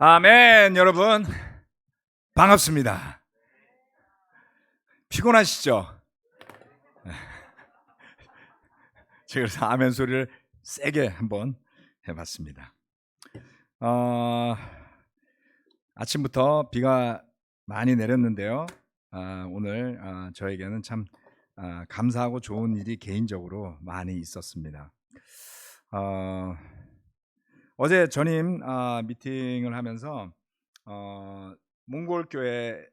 아멘. 여러분 반갑습니다. 피곤하시죠? 제가 그래서 아멘 소리를 세게 한번 해봤습니다. 아침부터 비가 많이 내렸는데요. 오늘 저에게는 참 감사하고 좋은 일이 개인적으로 많이 있었습니다. 어제 전임 미팅을 하면서 몽골 교회에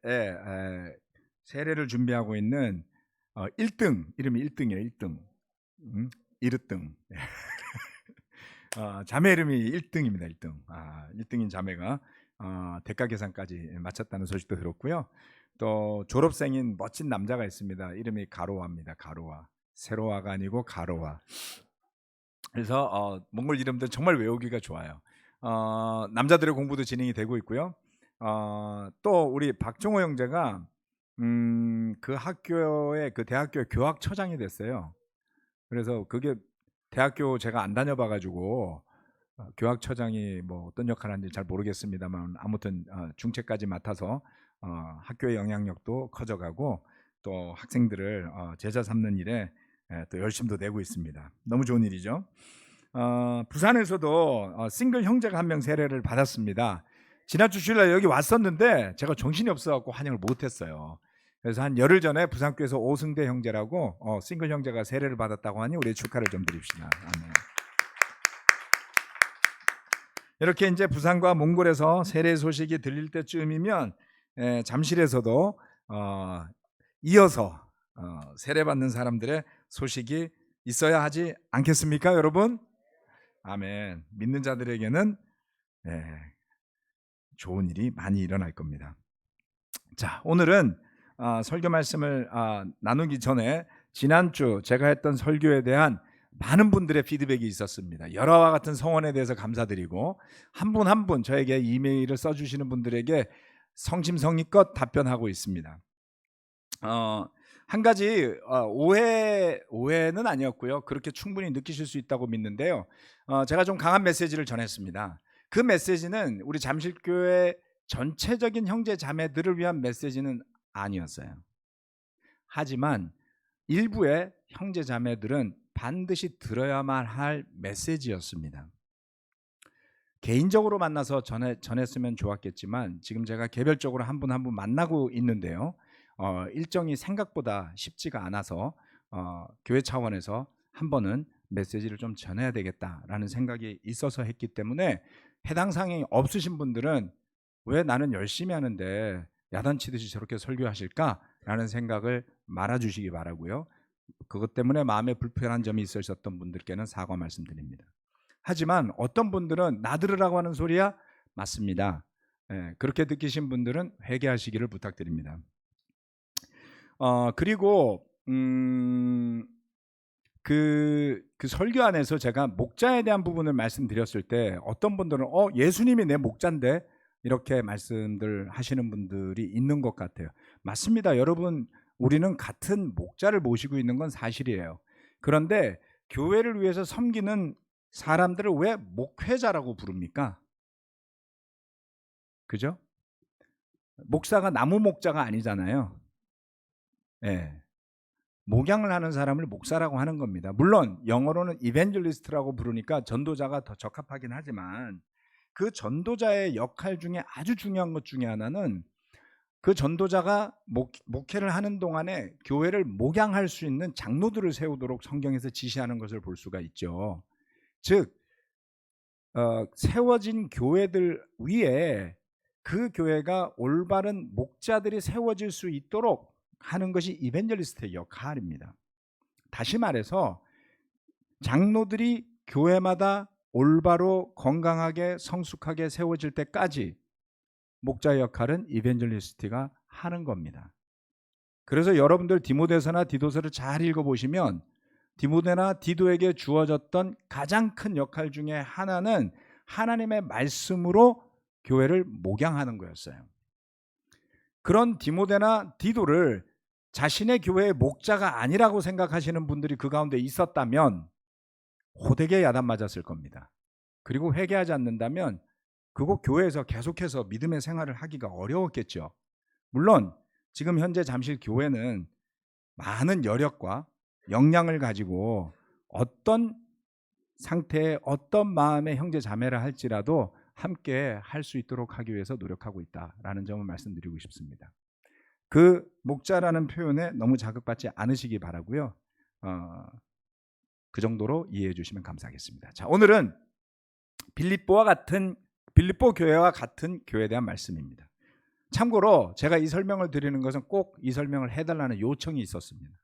세례를 준비하고 있는 1등, 이름이 1등이에요. 1등, 이르등. 자매 이름이 1등입니다. 1등. 1등인 자매가 대가 계산까지 마쳤다는 소식도 들었고요. 또 졸업생인 멋진 남자가 있습니다. 이름이 가로와입니다. 가로와. 세로와가 아니고 가로와. 그래서 몽골 이름들 정말 외우기가 좋아요. 남자들의 공부도 진행이 되고 있고요. 또 우리 박종호 형제가 그 학교의 그 대학교의 교학처장이 됐어요. 그래서 그게 대학교 제가 안 다녀봐가지고 교학처장이 뭐 어떤 역할을 하는지 잘 모르겠습니다만 아무튼 중책까지 맡아서 학교의 영향력도 커져가고 또 학생들을 제자 삼는 일에 또 열심도 내고 있습니다. 너무 좋은 일이죠. 부산에서도 싱글 형제가 한 명 세례를 받았습니다. 지난주 주일날 여기 왔었는데 제가 정신이 없어갖고 환영을 못했어요. 그래서 한 열흘 전에 부산교회에서 오승대 형제라고 싱글 형제가 세례를 받았다고 하니 우리 축하를 좀 드립시다. 아멘. 이렇게 이제 부산과 몽골에서 세례 소식이 들릴 때쯤이면 잠실에서도 이어서 세례받는 사람들의 소식이 있어야 하지 않겠습니까, 여러분? 아멘. 믿는 자들에게는 좋은 일이 많이 일어날 겁니다. 자, 오늘은 설교 말씀을 나누기 전에 지난주 제가 했던 설교에 대한 많은 분들의 피드백이 있었습니다. 열화와 같은 성원에 대해서 감사드리고 한 분 한 분 저에게 이메일을 써주시는 분들에게 성심성의껏 답변하고 있습니다. 한 가지 오해는 아니었고요. 그렇게 충분히 느끼실 수 있다고 믿는데요. 제가 좀 강한 메시지를 전했습니다. 그 메시지는 우리 잠실교회 전체적인 형제 자매들을 위한 메시지는 아니었어요. 하지만 일부의 형제 자매들은 반드시 들어야만 할 메시지였습니다. 개인적으로 만나서 전했으면 좋았겠지만 지금 제가 개별적으로 한 분 한 분 만나고 있는데요. 일정이 생각보다 쉽지가 않아서 교회 차원에서 한 번은 메시지를 좀 전해야 되겠다라는 생각이 있어서 했기 때문에 해당 사항이 없으신 분들은 왜 나는 열심히 하는데 야단치듯이 저렇게 설교하실까라는 생각을 말아주시기 바라고요. 그것 때문에 마음에 불편한 점이 있으셨던 분들께는 사과 말씀드립니다. 하지만 어떤 분들은 나 들으라고 하는 소리야? 맞습니다. 그렇게 느끼신 분들은 회개하시기를 부탁드립니다. 그리고 그 설교 안에서 제가 목자에 대한 부분을 말씀드렸을 때 어떤 분들은 예수님이 내 목자인데 이렇게 말씀들 하시는 분들이 있는 것 같아요. 맞습니다. 여러분, 우리는 같은 목자를 모시고 있는 건 사실이에요. 그런데 교회를 위해서 섬기는 사람들을 왜 목회자라고 부릅니까? 그죠? 목사가 나무 목자가 아니잖아요. 목양을 하는 사람을 목사라고 하는 겁니다. 물론 영어로는 이벤젤리스트라고 부르니까 전도자가 더 적합하긴 하지만 그 전도자의 역할 중에 아주 중요한 것 중에 하나는 그 전도자가 목회를 하는 동안에 교회를 목양할 수 있는 장로들을 세우도록 성경에서 지시하는 것을 볼 수가 있죠. 즉 세워진 교회들 위에 그 교회가 올바른 목자들이 세워질 수 있도록 하는 것이 이벤젤리스트의 역할입니다. 다시 말해서 장로들이 교회마다 올바로 건강하게 성숙하게 세워질 때까지 목자의 역할은 이벤젤리스트가 하는 겁니다. 그래서 여러분들 디모데서나 디도서를 잘 읽어보시면 디모데나 디도에게 주어졌던 가장 큰 역할 중에 하나는 하나님의 말씀으로 교회를 목양하는 거였어요. 그런 디모데나 디도를 자신의 교회의 목자가 아니라고 생각하시는 분들이 그 가운데 있었다면 호되게 야단 맞았을 겁니다. 그리고 회개하지 않는다면 그곳 교회에서 계속해서 믿음의 생활을 하기가 어려웠겠죠. 물론 지금 현재 잠실 교회는 많은 여력과 역량을 가지고 어떤 상태에 어떤 마음의 형제 자매라 할지라도 함께 할 수 있도록 하기 위해서 노력하고 있다라는 점을 말씀드리고 싶습니다. 그 목자라는 표현에 너무 자극받지 않으시기 바라고요. 그 정도로 이해해 주시면 감사하겠습니다. 자, 오늘은 빌립보 교회와 같은 교회에 대한 말씀입니다. 참고로 제가 이 설명을 드리는 것은 꼭 이 설명을 해달라는 요청이 있었습니다.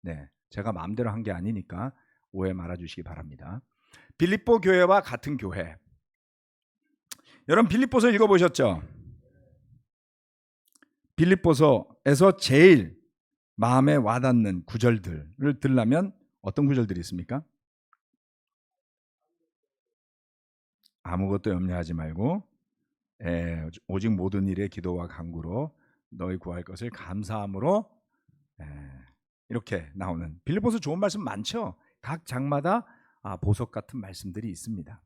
네, 제가 마음대로 한 게 아니니까 오해 말아주시기 바랍니다. 빌립보 교회와 같은 교회. 여러분 빌립보서 읽어보셨죠? 빌립보서에서 제일 마음에 와닿는 구절들을 들려면 어떤 구절들이 있습니까? 아무것도 염려하지 말고 오직 모든 일에 기도와 간구로 너희 구할 것을 감사함으로 이렇게 나오는 빌립보서 좋은 말씀 많죠. 각 장마다 보석 같은 말씀들이 있습니다.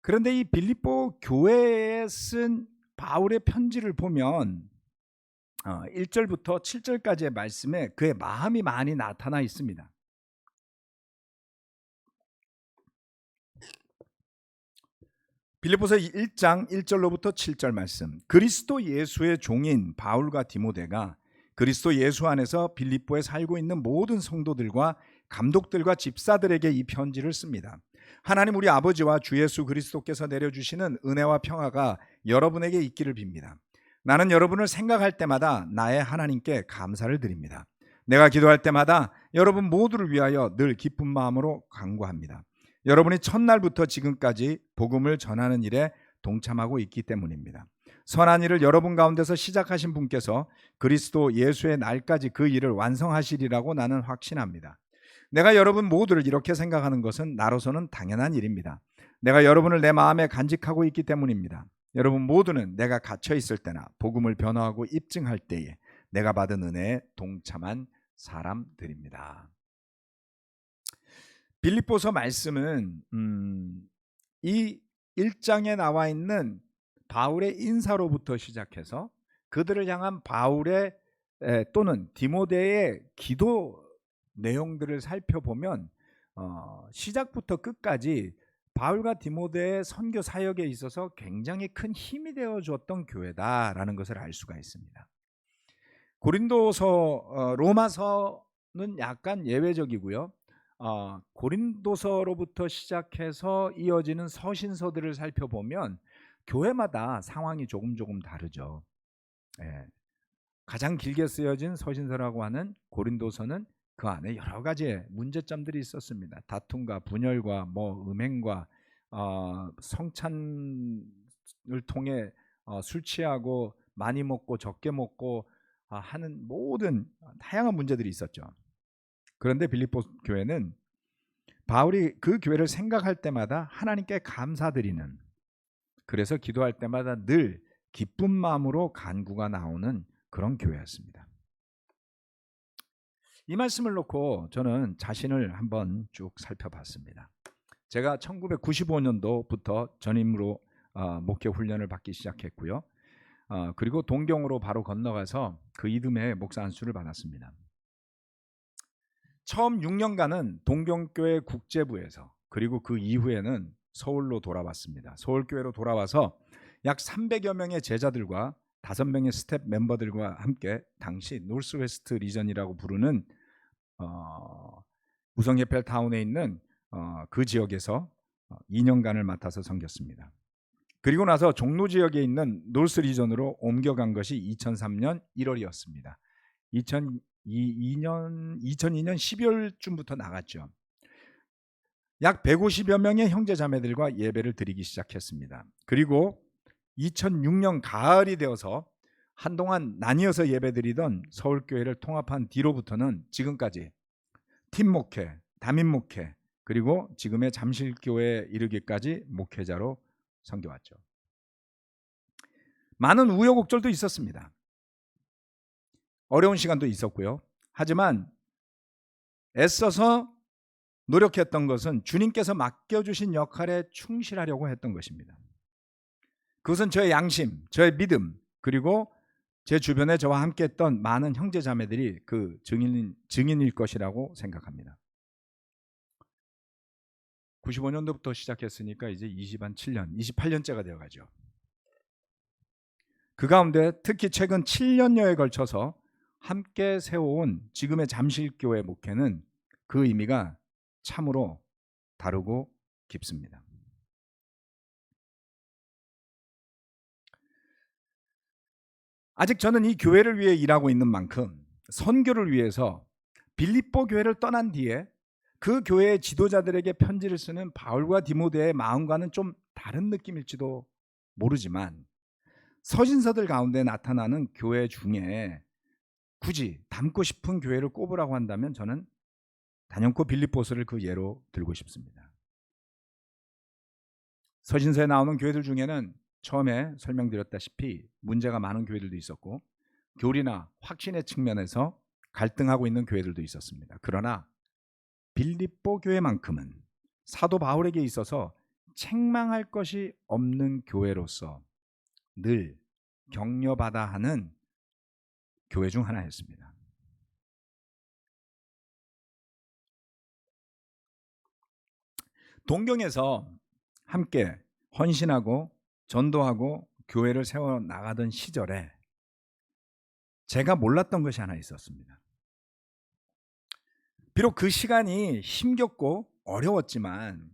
그런데 이 빌립보 교회에 쓴 바울의 편지를 보면 1절부터 7절까지의 말씀에 그의 마음이 많이 나타나 있습니다. 빌립보서 1장 1절로부터 7절 말씀. 그리스도 예수의 종인 바울과 디모데가 그리스도 예수 안에서 빌립보에 살고 있는 모든 성도들과 감독들과 집사들에게 이 편지를 씁니다. 하나님 우리 아버지와 주 예수 그리스도께서 내려주시는 은혜와 평화가 여러분에게 있기를 빕니다. 나는 여러분을 생각할 때마다 나의 하나님께 감사를 드립니다. 내가 기도할 때마다 여러분 모두를 위하여 늘 기쁜 마음으로 간구합니다. 여러분이 첫날부터 지금까지 복음을 전하는 일에 동참하고 있기 때문입니다. 선한 일을 여러분 가운데서 시작하신 분께서 그리스도 예수의 날까지 그 일을 완성하시리라고 나는 확신합니다. 내가 여러분 모두를 이렇게 생각하는 것은 나로서는 당연한 일입니다. 내가 여러분을 내 마음에 간직하고 있기 때문입니다. 여러분 모두는 내가 갇혀 있을 때나 복음을 변화하고 입증할 때에 내가 받은 은혜에 동참한 사람들입니다. 빌립보서 말씀은 이 1장에 나와 있는 바울의 인사로부터 시작해서 그들을 향한 바울의 또는 디모데의 기도 내용들을 살펴보면 시작부터 끝까지 바울과 디모데의 선교 사역에 있어서 굉장히 큰 힘이 되어 주었던 교회다라는 것을 알 수가 있습니다. 로마서는 약간 예외적이고요. 고린도서로부터 시작해서 이어지는 서신서들을 살펴보면 교회마다 상황이 조금 다르죠. 가장 길게 쓰여진 서신서라고 하는 고린도서는 그 안에 여러 가지의 문제점들이 있었습니다. 다툼과 분열과 음행과 성찬을 통해 술 취하고 많이 먹고 적게 먹고 하는 모든 다양한 문제들이 있었죠. 그런데 빌립보 교회는 바울이 그 교회를 생각할 때마다 하나님께 감사드리는, 그래서 기도할 때마다 늘 기쁜 마음으로 간구가 나오는 그런 교회였습니다. 이 말씀을 놓고 저는 자신을 한번 쭉 살펴봤습니다. 제가 1995년도부터 전임으로 목회 훈련을 받기 시작했고요. 그리고 동경으로 바로 건너가서 그 이듬해 목사 안수를 받았습니다. 처음 6년간은 동경교회 국제부에서, 그리고 그 이후에는 서울로 돌아왔습니다. 서울교회로 돌아와서 약 300여 명의 제자들과 5명의 스텝 멤버들과 함께 당시 노스웨스트 리전이라고 부르는 우성예펠타운에 있는 그 지역에서 2년간을 맡아서 섬겼습니다. 그리고 나서 종로 지역에 있는 노스 리전으로 옮겨간 것이 2003년 1월이었습니다. 2002년 12월쯤부터 나갔죠. 약 150여 명의 형제 자매들과 예배를 드리기 시작했습니다. 그리고 2006년 가을이 되어서 한동안 나뉘어서 예배드리던 서울교회를 통합한 뒤로부터는 지금까지 팀 목회, 담임 목회, 그리고 지금의 잠실교회에 이르기까지 목회자로 섬겨왔죠. 많은 우여곡절도 있었습니다. 어려운 시간도 있었고요. 하지만 애써서 노력했던 것은 주님께서 맡겨주신 역할에 충실하려고 했던 것입니다. 그것은 저의 양심, 저의 믿음, 그리고 제 주변에 저와 함께 했던 많은 형제 자매들이 그 증인일 것이라고 생각합니다. 95년도부터 시작했으니까 이제 28년째가 되어가죠. 그 가운데 특히 최근 7년여에 걸쳐서 함께 세워온 지금의 잠실교회 목회는 그 의미가 참으로 다르고 깊습니다. 아직 저는 이 교회를 위해 일하고 있는 만큼 선교를 위해서 빌립보 교회를 떠난 뒤에 그 교회의 지도자들에게 편지를 쓰는 바울과 디모데의 마음과는 좀 다른 느낌일지도 모르지만 서신서들 가운데 나타나는 교회 중에 굳이 닮고 싶은 교회를 꼽으라고 한다면 저는 단연코 빌립보서를 그 예로 들고 싶습니다. 서신서에 나오는 교회들 중에는 처음에 설명드렸다시피 문제가 많은 교회들도 있었고 교리나 확신의 측면에서 갈등하고 있는 교회들도 있었습니다. 그러나 빌립보 교회만큼은 사도 바울에게 있어서 책망할 것이 없는 교회로서 늘 격려받아 하는 교회 중 하나였습니다. 동경에서 함께 헌신하고 전도하고 교회를 세워 나가던 시절에 제가 몰랐던 것이 하나 있었습니다. 비록 그 시간이 힘겹고 어려웠지만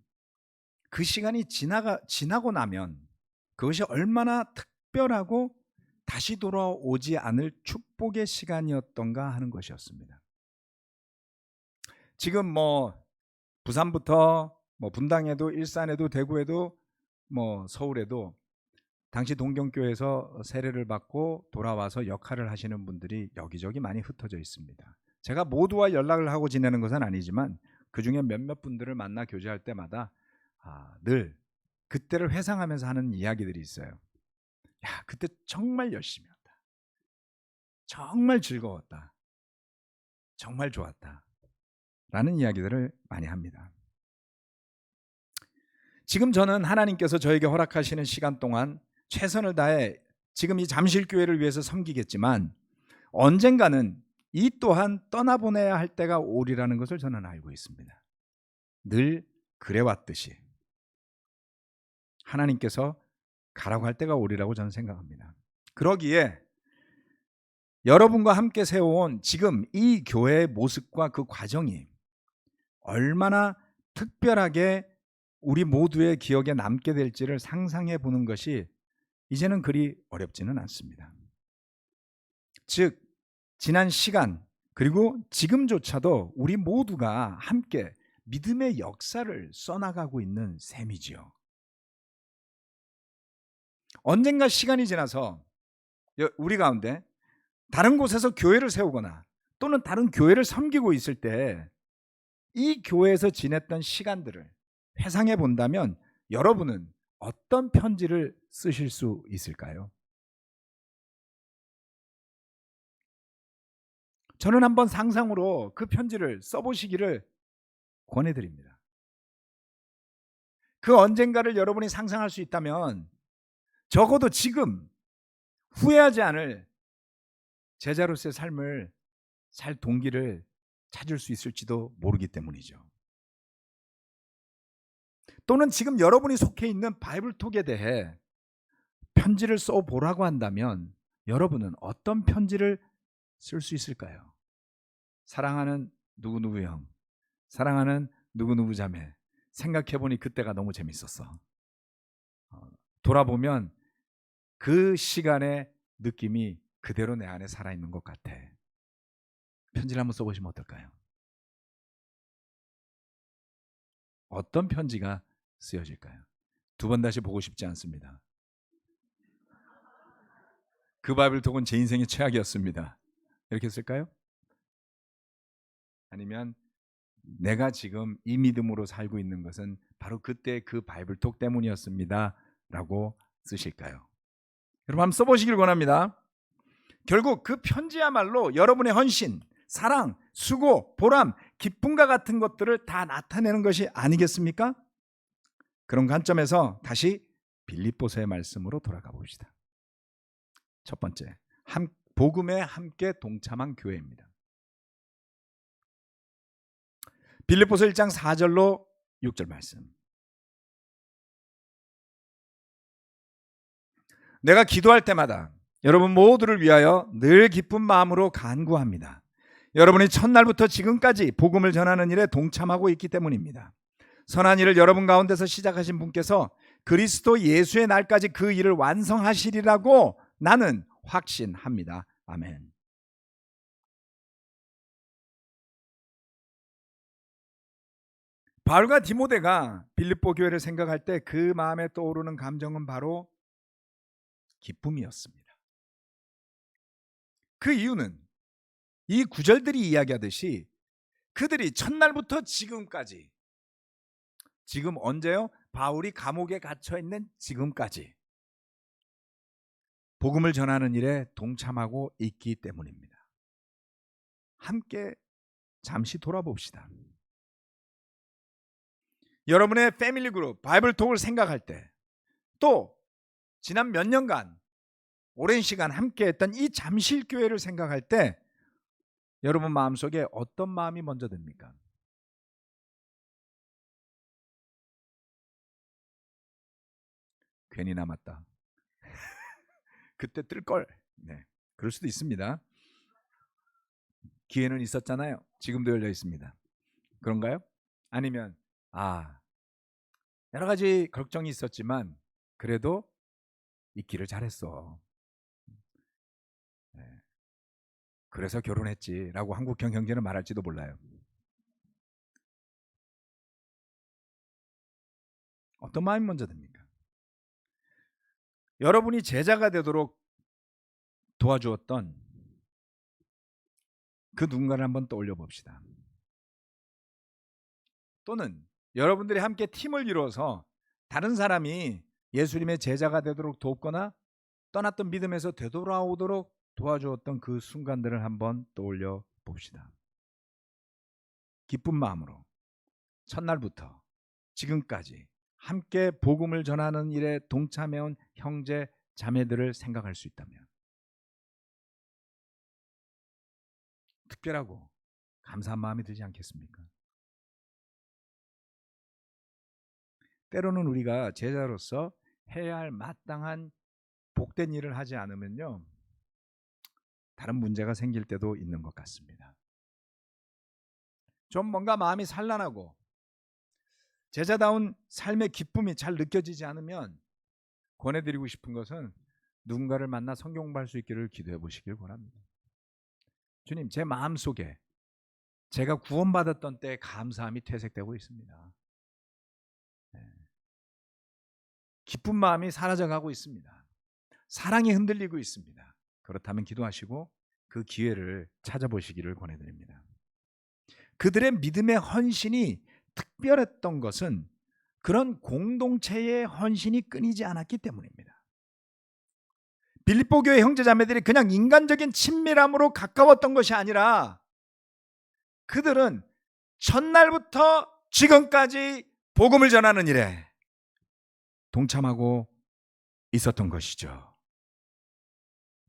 그 시간이 지나고 나면 그것이 얼마나 특별하고 다시 돌아오지 않을 축복의 시간이었던가 하는 것이었습니다. 지금 부산부터 분당에도 일산에도 대구에도 서울에도 당시 동경교회에서 세례를 받고 돌아와서 역할을 하시는 분들이 여기저기 많이 흩어져 있습니다. 제가 모두와 연락을 하고 지내는 것은 아니지만 그중에 몇몇 분들을 만나 교제할 때마다 늘 그때를 회상하면서 하는 이야기들이 있어요. 야, 그때 정말 열심히 했다. 정말 즐거웠다. 정말 좋았다. 라는 이야기들을 많이 합니다. 지금 저는 하나님께서 저에게 허락하시는 시간 동안 최선을 다해 지금 이 잠실교회를 위해서 섬기겠지만 언젠가는 이 또한 떠나보내야 할 때가 오리라는 것을 저는 알고 있습니다. 늘 그래왔듯이 하나님께서 가라고 할 때가 오리라고 저는 생각합니다. 그러기에 여러분과 함께 세워온 지금 이 교회의 모습과 그 과정이 얼마나 특별하게 우리 모두의 기억에 남게 될지를 상상해 보는 것이 이제는 그리 어렵지는 않습니다. 즉 지난 시간 그리고 지금조차도 우리 모두가 함께 믿음의 역사를 써나가고 있는 셈이지요. 언젠가 시간이 지나서 우리 가운데 다른 곳에서 교회를 세우거나 또는 다른 교회를 섬기고 있을 때 이 교회에서 지냈던 시간들을 회상해 본다면 여러분은 어떤 편지를 쓰실 수 있을까요? 저는 한번 상상으로 그 편지를 써보시기를 권해드립니다. 그 언젠가를 여러분이 상상할 수 있다면 적어도 지금 후회하지 않을 제자로서의 삶을 살 동기를 찾을 수 있을지도 모르기 때문이죠. 또는 지금 여러분이 속해 있는 바이블톡에 대해 편지를 써보라고 한다면 여러분은 어떤 편지를 쓸 수 있을까요? 사랑하는 누구누구 형, 사랑하는 누구누구 자매, 생각해보니 그때가 너무 재밌었어. 돌아보면 그 시간의 느낌이 그대로 내 안에 살아있는 것 같아. 편지를 한번 써보시면 어떨까요? 어떤 편지가 쓰여질까요? 두 번 다시 보고 싶지 않습니다. 그 바이블톡은 제 인생의 최악이었습니다. 이렇게 쓸까요? 아니면 내가 지금 이 믿음으로 살고 있는 것은 바로 그때 그 바이블톡 때문이었습니다 라고 쓰실까요? 여러분 한번 써보시길 권합니다. 결국 그 편지야말로 여러분의 헌신, 사랑, 수고, 보람, 기쁨과 같은 것들을 다 나타내는 것이 아니겠습니까? 그런 관점에서 다시 빌립보서의 말씀으로 돌아가 봅시다. 첫 번째, 복음에 함께 동참한 교회입니다. 빌립보서 1장 4절로 6절 말씀. 내가 기도할 때마다 여러분 모두를 위하여 늘 기쁜 마음으로 간구합니다. 여러분이 첫날부터 지금까지 복음을 전하는 일에 동참하고 있기 때문입니다. 선한 일을 여러분 가운데서 시작하신 분께서 그리스도 예수의 날까지 그 일을 완성하시리라고 나는 확신합니다. 아멘. 바울과 디모데가 빌립보 교회를 생각할 때 그 마음에 떠오르는 감정은 바로 기쁨이었습니다. 그 이유는 이 구절들이 이야기하듯이 그들이 첫날부터 지금까지, 지금 언제요? 바울이 감옥에 갇혀 있는 지금까지 복음을 전하는 일에 동참하고 있기 때문입니다. 함께 잠시 돌아봅시다. 여러분의 패밀리 그룹 바이블톡을 생각할 때, 또 지난 몇 년간 오랜 시간 함께 했던 이 잠실교회를 생각할 때 여러분 마음속에 어떤 마음이 먼저 듭니까? 괜히 남았다. 그때 뜰걸. 네, 그럴 수도 있습니다. 기회는 있었잖아요. 지금도 열려 있습니다. 그런가요? 아니면 여러 가지 걱정이 있었지만 그래도 있기를 잘했어. 네. 그래서 결혼했지라고 한국형 형제는 말할지도 몰라요. 어떤 마음이 먼저 듭니까? 여러분이 제자가 되도록 도와주었던 그 누군가를 한번 떠올려 봅시다. 또는 여러분들이 함께 팀을 이루어서 다른 사람이 예수님의 제자가 되도록 돕거나 떠났던 믿음에서 되돌아오도록 도와주었던 그 순간들을 한번 떠올려 봅시다. 기쁜 마음으로 첫날부터 지금까지 함께 복음을 전하는 일에 동참해온 형제 자매들을 생각할 수 있다면 특별하고 감사한 마음이 들지 않겠습니까? 때로는 우리가 제자로서 해야 할 마땅한 복된 일을 하지 않으면요, 다른 문제가 생길 때도 있는 것 같습니다. 좀 뭔가 마음이 산란하고 제자다운 삶의 기쁨이 잘 느껴지지 않으면 권해드리고 싶은 것은 누군가를 만나 성경 공부할 수 있기를 기도해 보시길 바랍니다. 주님, 제 마음속에 제가 구원받았던 때의 감사함이 퇴색되고 있습니다. 기쁜 마음이 사라져가고 있습니다. 사랑이 흔들리고 있습니다. 그렇다면 기도하시고 그 기회를 찾아보시기를 권해드립니다. 그들의 믿음의 헌신이 특별했던 것은 그런 공동체의 헌신이 끊이지 않았기 때문입니다. 빌립보 교회 형제자매들이 그냥 인간적인 친밀함으로 가까웠던 것이 아니라 그들은 첫날부터 지금까지 복음을 전하는 일에 동참하고 있었던 것이죠.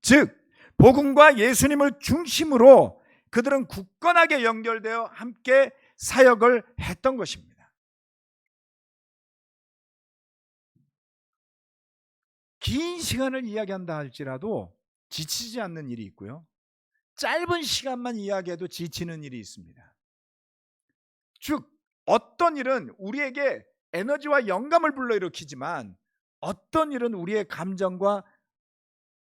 즉 복음과 예수님을 중심으로 그들은 굳건하게 연결되어 함께 사역을 했던 것입니다. 긴 시간을 이야기한다 할지라도 지치지 않는 일이 있고요, 짧은 시간만 이야기해도 지치는 일이 있습니다. 즉 어떤 일은 우리에게 에너지와 영감을 불러일으키지만 어떤 일은 우리의 감정과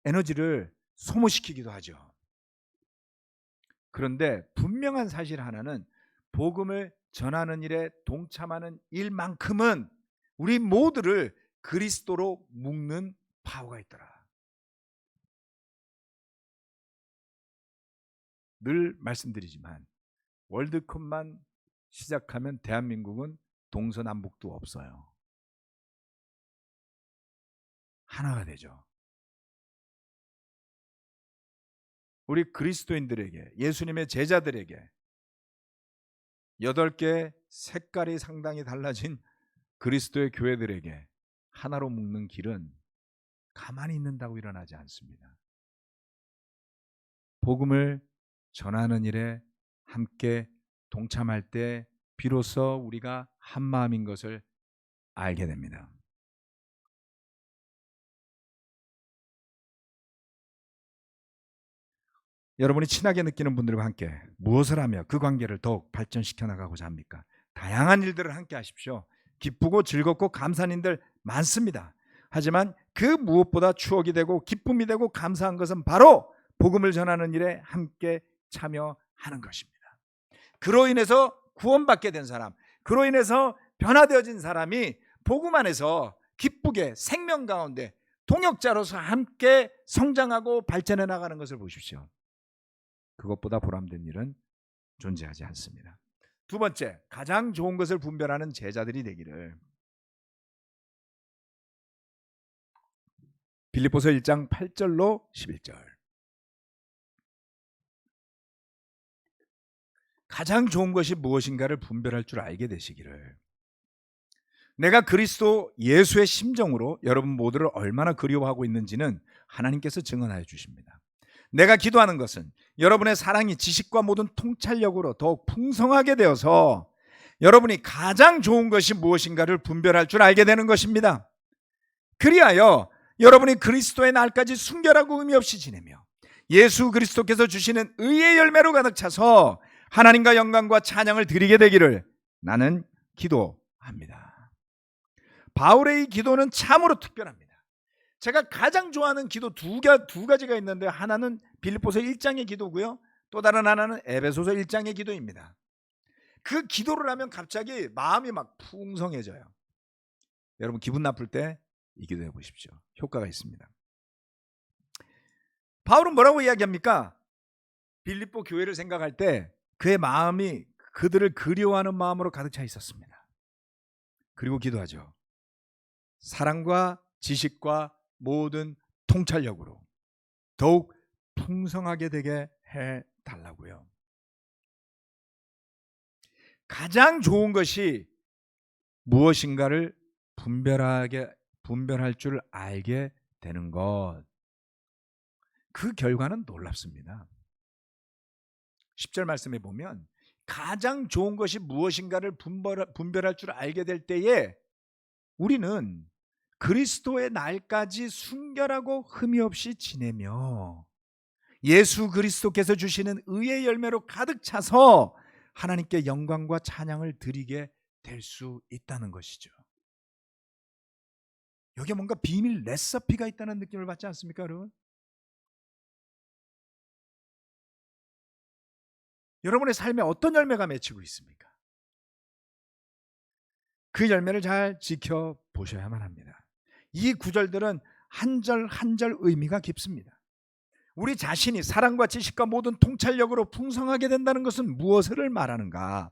에너지를 소모시키기도 하죠. 그런데 분명한 사실 하나는 복음을 전하는 일에 동참하는 일만큼은 우리 모두를 그리스도로 묶는 파워가 있더라. 늘 말씀드리지만 월드컵만 시작하면 대한민국은 동서남북도 없어요. 하나가 되죠. 우리 그리스도인들에게, 예수님의 제자들에게 8개 색깔이 상당히 달라진 그리스도의 교회들에게 하나로 묶는 길은 가만히 있는다고 일어나지 않습니다. 복음을 전하는 일에 함께 동참할 때 비로소 우리가 한 마음인 것을 알게 됩니다. 여러분이 친하게 느끼는 분들과 함께 무엇을 하며 그 관계를 더욱 발전시켜 나가고자 합니까? 다양한 일들을 함께 하십시오. 기쁘고 즐겁고 감사한 일들 많습니다. 하지만 그 무엇보다 추억이 되고 기쁨이 되고 감사한 것은 바로 복음을 전하는 일에 함께 참여하는 것입니다. 그로 인해서 구원받게 된 사람, 그로 인해서 변화되어진 사람이 복음 안에서 기쁘게 생명 가운데 동역자로서 함께 성장하고 발전해 나가는 것을 보십시오. 그것보다 보람된 일은 존재하지 않습니다. 두 번째, 가장 좋은 것을 분별하는 제자들이 되기를. 빌립보서 1장 8절로 11절. 가장 좋은 것이 무엇인가를 분별할 줄 알게 되시기를. 내가 그리스도 예수의 심정으로 여러분 모두를 얼마나 그리워하고 있는지는 하나님께서 증언하여 주십니다. 내가 기도하는 것은 여러분의 사랑이 지식과 모든 통찰력으로 더욱 풍성하게 되어서 여러분이 가장 좋은 것이 무엇인가를 분별할 줄 알게 되는 것입니다. 그리하여 여러분이 그리스도의 날까지 순결하고 의미 없이 지내며 예수 그리스도께서 주시는 의의 열매로 가득 차서 하나님과 영광과 찬양을 드리게 되기를 나는 기도합니다. 바울의 이 기도는 참으로 특별합니다. 제가 가장 좋아하는 기도 두 가지가 있는데, 하나는 빌립보서 1장의 기도고요, 또 다른 하나는 에베소서 1장의 기도입니다. 그 기도를 하면 갑자기 마음이 막 풍성해져요. 여러분 기분 나쁠 때 이 기도해 보십시오. 효과가 있습니다. 바울은 뭐라고 이야기합니까? 빌립보 교회를 생각할 때 그의 마음이 그들을 그리워하는 마음으로 가득 차 있었습니다. 그리고 기도하죠. 사랑과 지식과 모든 통찰력으로 더욱 풍성하게 되게 해달라고요. 가장 좋은 것이 무엇인가를 분별할 줄 알게 되는 것, 그 결과는 놀랍습니다. 10절 말씀에 보면 가장 좋은 것이 무엇인가를 분별할 줄 알게 될 때에 우리는 그리스도의 날까지 순결하고 흠이 없이 지내며 예수 그리스도께서 주시는 의의 열매로 가득 차서 하나님께 영광과 찬양을 드리게 될 수 있다는 것이죠. 여기에 뭔가 비밀 레시피가 있다는 느낌을 받지 않습니까, 여러분? 여러분의 삶에 어떤 열매가 맺히고 있습니까? 그 열매를 잘 지켜보셔야만 합니다. 이 구절들은 한 절 한 절 의미가 깊습니다. 우리 자신이 사랑과 지식과 모든 통찰력으로 풍성하게 된다는 것은 무엇을 말하는가?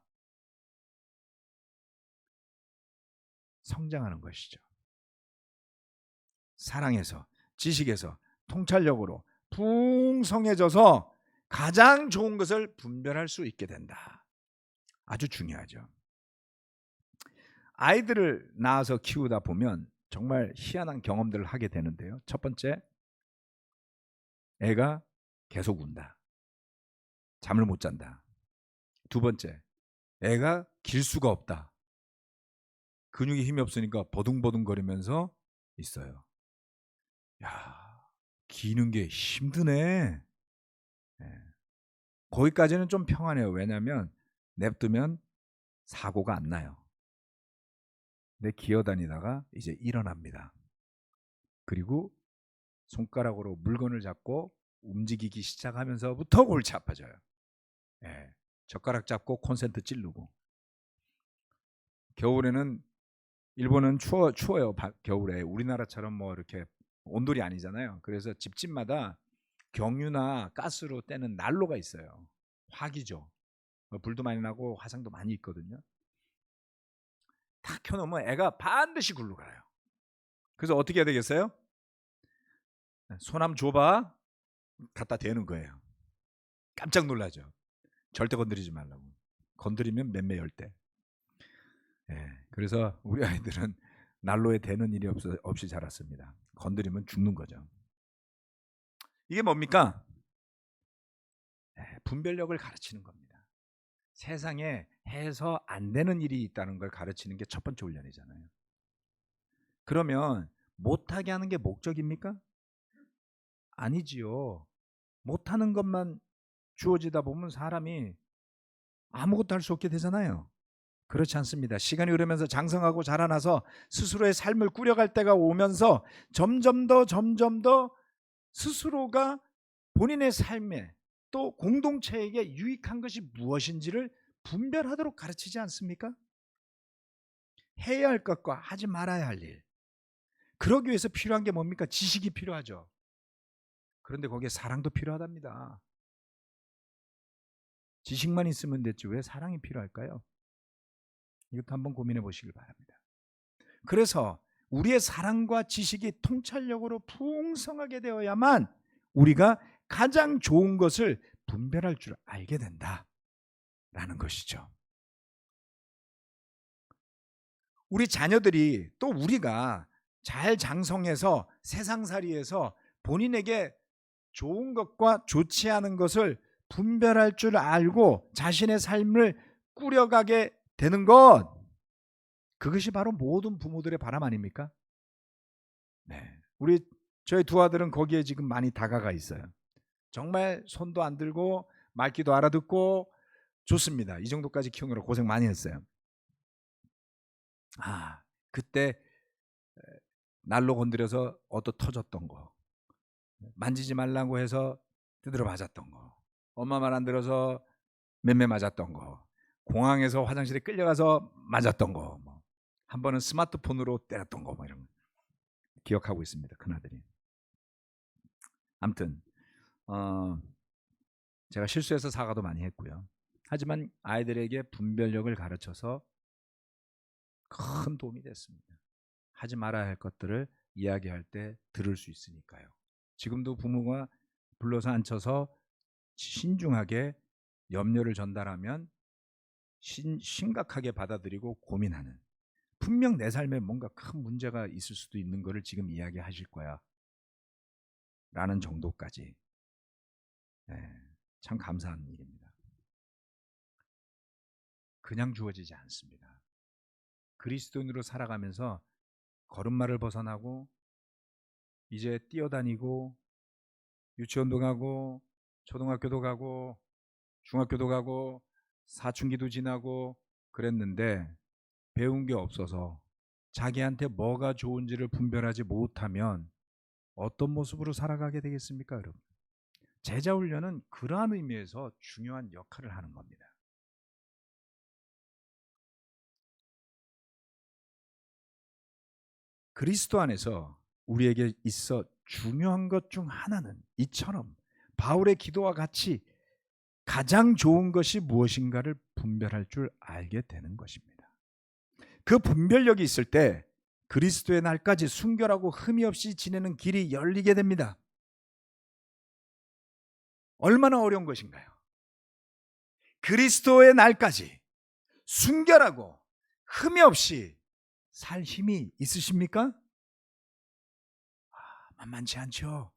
성장하는 것이죠. 사랑에서, 지식에서, 통찰력으로 풍성해져서 가장 좋은 것을 분별할 수 있게 된다. 아주 중요하죠. 아이들을 낳아서 키우다 보면 정말 희한한 경험들을 하게 되는데요. 첫 번째, 애가 계속 운다. 잠을 못 잔다. 두 번째, 애가 길 수가 없다. 근육이 힘이 없으니까 버둥버둥거리면서 있어요. 야, 기는 게 힘드네. 거기까지는 좀 평안해요. 왜냐하면 냅두면 사고가 안 나요. 근데 기어다니다가 이제 일어납니다. 그리고 손가락으로 물건을 잡고 움직이기 시작하면서부터 골치 아파져요. 젓가락 잡고 콘센트 찌르고. 겨울에는, 일본은 추워요. 겨울에 우리나라처럼 뭐 이렇게 온돌이 아니잖아요. 그래서 집집마다 경유나 가스로 떼는 난로가 있어요. 화기죠. 불도 많이 나고 화상도 많이 있거든요. 탁 켜놓으면 애가 반드시 굴러 가요. 그래서 어떻게 해야 되겠어요? 손 한번 줘봐. 갖다 대는 거예요. 깜짝 놀라죠. 절대 건드리지 말라고. 건드리면 맴매 열대. 예, 그래서 우리 아이들은 난로에 대는 일이 없이 자랐습니다. 건드리면 죽는 거죠. 이게 뭡니까? 분별력을 가르치는 겁니다. 세상에 해서 안 되는 일이 있다는 걸 가르치는 게 첫 번째 훈련이잖아요. 그러면 못하게 하는 게 목적입니까? 아니지요. 못하는 것만 주어지다 보면 사람이 아무것도 할 수 없게 되잖아요. 그렇지 않습니다. 시간이 흐르면서 장성하고 자라나서 스스로의 삶을 꾸려갈 때가 오면서 점점 더 스스로가 본인의 삶에 또 공동체에게 유익한 것이 무엇인지를 분별하도록 가르치지 않습니까? 해야 할 것과 하지 말아야 할 일. 그러기 위해서 필요한 게 뭡니까? 지식이 필요하죠. 그런데 거기에 사랑도 필요하답니다. 지식만 있으면 됐지 왜 사랑이 필요할까요? 이것도 한번 고민해 보시길 바랍니다. 그래서 우리의 사랑과 지식이 통찰력으로 풍성하게 되어야만 우리가 가장 좋은 것을 분별할 줄 알게 된다라는 것이죠. 우리 자녀들이 또 우리가 잘 장성해서 세상살이에서 본인에게 좋은 것과 좋지 않은 것을 분별할 줄 알고 자신의 삶을 꾸려가게 되는 것, 그것이 바로 모든 부모들의 바람 아닙니까? 네, 저희 두 아들은 거기에 지금 많이 다가가 있어요. 정말 손도 안 들고 말귀도 알아듣고 좋습니다. 이 정도까지 키우느라 고생 많이 했어요. 그때 날로 건드려서 얻어 터졌던 거, 만지지 말라고 해서 두드려 맞았던 거, 엄마 말 안 들어서 맴매 맞았던 거, 공항에서 화장실에 끌려가서 맞았던 거, 한 번은 스마트폰으로 때렸던 거, 이런 거 기억하고 있습니다. 큰아들이. 아무튼 제가 실수해서 사과도 많이 했고요. 하지만 아이들에게 분별력을 가르쳐서 큰 도움이 됐습니다. 하지 말아야 할 것들을 이야기할 때 들을 수 있으니까요. 지금도 부모가 불러서 앉혀서 신중하게 염려를 전달하면 심각하게 받아들이고 고민하는, 분명 내 삶에 뭔가 큰 문제가 있을 수도 있는 것을 지금 이야기하실 거야 라는 정도까지. 참 감사한 일입니다. 그냥 주어지지 않습니다. 그리스도인으로 살아가면서 걸음마를 벗어나고 이제 뛰어다니고 유치원도 가고 초등학교도 가고 중학교도 가고 사춘기도 지나고 그랬는데 배운 게 없어서 자기한테 뭐가 좋은지를 분별하지 못하면 어떤 모습으로 살아가게 되겠습니까, 여러분? 제자 훈련은 그러한 의미에서 중요한 역할을 하는 겁니다. 그리스도 안에서 우리에게 있어 중요한 것 중 하나는 이처럼 바울의 기도와 같이 가장 좋은 것이 무엇인가를 분별할 줄 알게 되는 것입니다. 그 분별력이 있을 때 그리스도의 날까지 순결하고 흠이 없이 지내는 길이 열리게 됩니다. 얼마나 어려운 것인가요? 그리스도의 날까지 순결하고 흠이 없이 살 힘이 있으십니까? 만만치 않죠.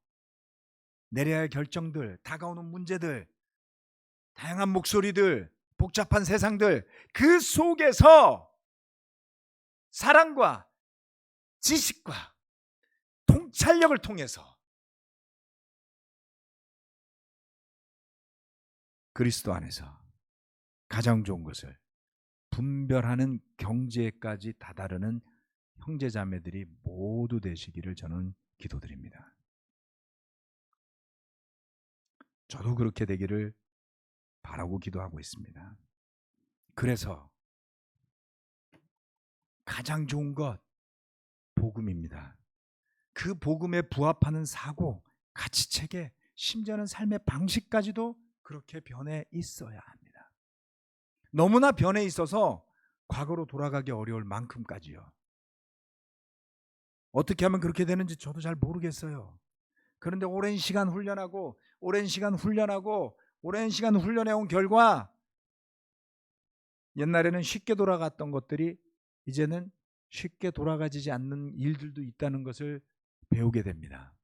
내려야 할 결정들, 다가오는 문제들, 다양한 목소리들, 복잡한 세상들, 그 속에서 사랑과 지식과 통찰력을 통해서 그리스도 안에서 가장 좋은 것을 분별하는 경지에까지 다다르는 형제자매들이 모두 되시기를 저는 기도드립니다. 저도 그렇게 되기를 바라고 기도하고 있습니다. 그래서 가장 좋은 것 복음입니다. 그 복음에 부합하는 사고, 가치체계, 심지어는 삶의 방식까지도 그렇게 변해 있어야 합니다. 너무나 변해 있어서 과거로 돌아가기 어려울 만큼까지요. 어떻게 하면 그렇게 되는지 저도 잘 모르겠어요. 그런데 오랜 시간 훈련하고 오랜 시간 훈련해온 결과 옛날에는 쉽게 돌아갔던 것들이 이제는 쉽게 돌아가지지 않는 일들도 있다는 것을 배우게 됩니다.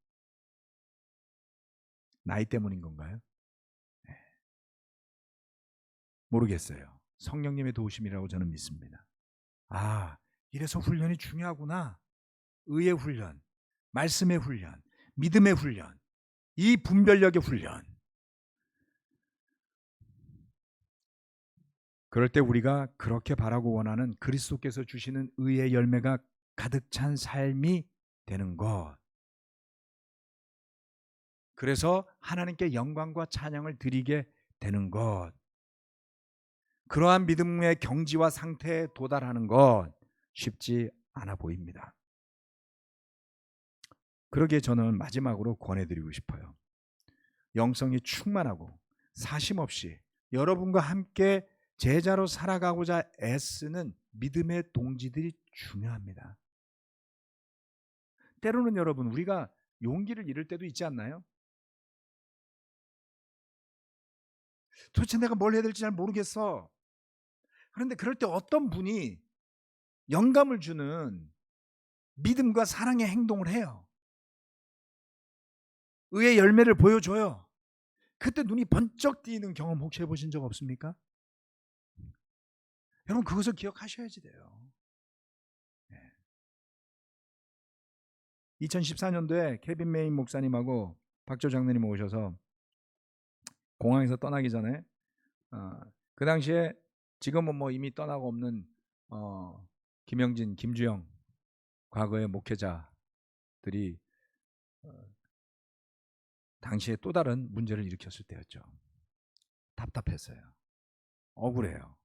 나이 때문인 건가요? 네. 모르겠어요. 성령님의 도우심이라고 저는 믿습니다. 아, 이래서 훈련이 중요하구나. 의의 훈련, 말씀의 훈련, 믿음의 훈련, 이 분별력의 훈련. 그럴 때 우리가 그렇게 바라고 원하는 그리스도께서 주시는 의의 열매가 가득 찬 삶이 되는 것. 그래서 하나님께 영광과 찬양을 드리게 되는 것. 그러한 믿음의 경지와 상태에 도달하는 것 쉽지 않아 보입니다. 그러기에 저는 마지막으로 권해드리고 싶어요. 영성이 충만하고 사심 없이 여러분과 함께 제자로 살아가고자 애쓰는 믿음의 동지들이 중요합니다. 때로는 여러분 우리가 용기를 잃을 때도 있지 않나요? 도대체 내가 뭘 해야 될지 잘 모르겠어. 그런데 그럴 때 어떤 분이 영감을 주는 믿음과 사랑의 행동을 해요. 의의 열매를 보여줘요. 그때 눈이 번쩍 띄는 경험 혹시 해보신 적 없습니까? 여러분 그것을 기억하셔야지 돼요. 2014년도에 케빈 메인 목사님하고 박조 장로님 오셔서 공항에서 떠나기 전에 그 당시에 지금은 뭐 이미 떠나고 없는 김영진, 김주영 과거의 목회자들이 당시에 또 다른 문제를 일으켰을 때였죠. 답답했어요. 억울해요.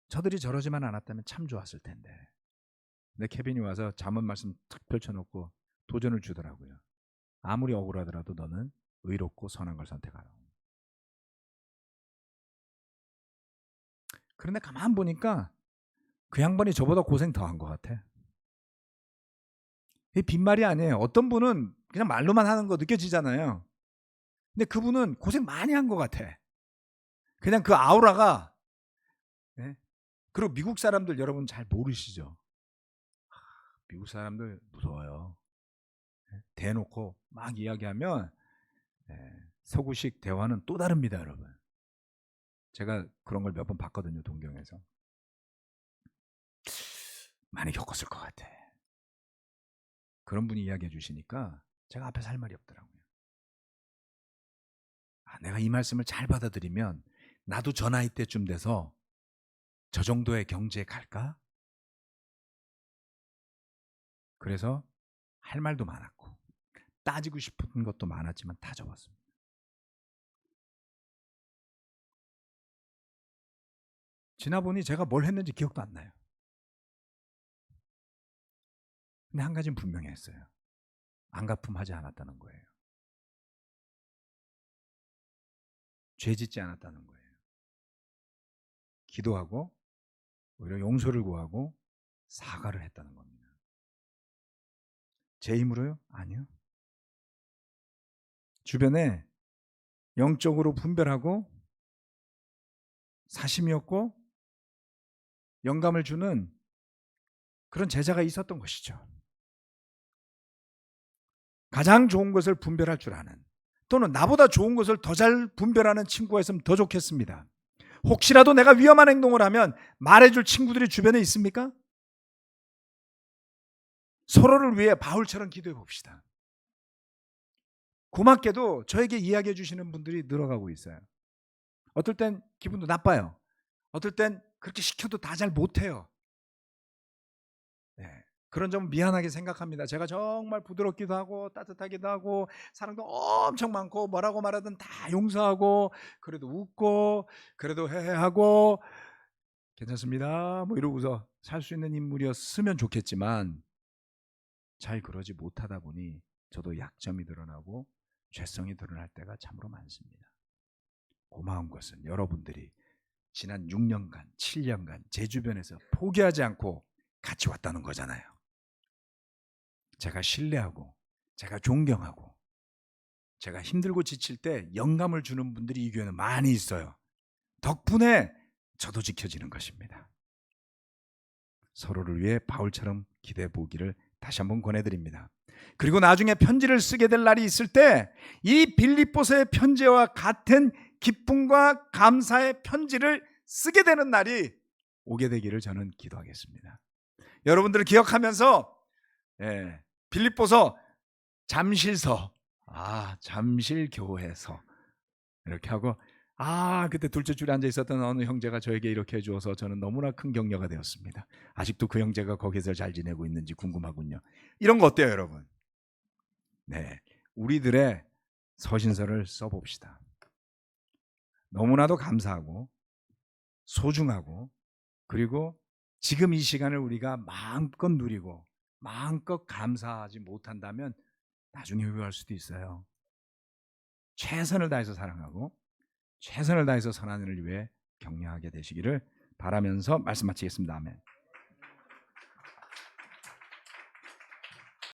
저들이 저러지만 않았다면 참 좋았을 텐데. 근데 케빈이 와서 잠언 말씀 탁 펼쳐놓고 도전을 주더라고요. 아무리 억울하더라도 너는 의롭고 선한 걸 선택하라. 그런데 가만 보니까 그 양반이 저보다 고생 더 한 것 같아. 이게 빈말이 아니에요. 어떤 분은 그냥 말로만 하는 거 느껴지잖아요. 근데 그분은 고생 많이 한 것 같아. 그냥 그 아우라가. 네? 그리고 미국 사람들 여러분 잘 모르시죠? 미국 사람들 무서워요. 대놓고 막 이야기하면 서구식 대화는 또 다릅니다, 여러분. 제가 그런 걸 몇 번 봤거든요, 동경에서. 많이 겪었을 것 같아. 그런 분이 이야기해 주시니까 제가 앞에서 할 말이 없더라고요. 내가 이 말씀을 잘 받아들이면 나도 저 나이 때쯤 돼서 저 정도의 경지에 갈까? 그래서 할 말도 많았고 따지고 싶은 것도 많았지만 다 적었습니다. 지나보니 제가 뭘 했는지 기억도 안 나요. 근데 한 가지는 분명히 했어요. 안갚음하지 않았다는 거예요. 죄 짓지 않았다는 거예요. 기도하고 오히려 용서를 구하고 사과를 했다는 겁니다. 제 힘으로요? 아니요. 주변에 영적으로 분별하고 사심이 없고 영감을 주는 그런 제자가 있었던 것이죠. 가장 좋은 것을 분별할 줄 아는, 또는 나보다 좋은 것을 더 잘 분별하는 친구가 있으면 더 좋겠습니다. 혹시라도 내가 위험한 행동을 하면 말해줄 친구들이 주변에 있습니까? 서로를 위해 바울처럼 기도해 봅시다. 고맙게도 저에게 이야기해 주시는 분들이 늘어가고 있어요. 어떨 땐 기분도 나빠요. 어떨 땐 그렇게 시켜도 다 잘 못해요. 네. 그런 점은 미안하게 생각합니다. 제가 정말 부드럽기도 하고 따뜻하기도 하고 사랑도 엄청 많고 뭐라고 말하든 다 용서하고 그래도 웃고 그래도 해하고 괜찮습니다 뭐 이러고서 살 수 있는 인물이었으면 좋겠지만 잘 그러지 못하다 보니 저도 약점이 드러나고 죄성이 드러날 때가 참으로 많습니다. 고마운 것은 여러분들이 지난 6년간 7년간 제 주변에서 포기하지 않고 같이 왔다는 거잖아요. 제가 신뢰하고 제가 존경하고 제가 힘들고 지칠 때 영감을 주는 분들이 이 교회는 많이 있어요. 덕분에 저도 지켜지는 것입니다. 서로를 위해 바울처럼 기대해 보기를 다시 한번 권해드립니다. 그리고 나중에 편지를 쓰게 될 날이 있을 때 이 빌립보서의 편지와 같은 기쁨과 감사의 편지를 쓰게 되는 날이 오게 되기를 저는 기도하겠습니다. 여러분들 기억하면서 빌립보서 잠실서, 잠실교회서 이렇게 하고, 그때 둘째 줄에 앉아 있었던 어느 형제가 저에게 이렇게 해주어서 저는 너무나 큰 격려가 되었습니다. 아직도 그 형제가 거기서 잘 지내고 있는지 궁금하군요. 이런 거 어때요, 여러분? 네, 우리들의 서신서를 써봅시다. 너무나도 감사하고 소중하고, 그리고 지금 이 시간을 우리가 마음껏 누리고 마음껏 감사하지 못한다면 나중에 후회할 수도 있어요. 최선을 다해서 사랑하고 최선을 다해서 선한 일을 위해 격려하게 되시기를 바라면서 말씀 마치겠습니다. 아멘.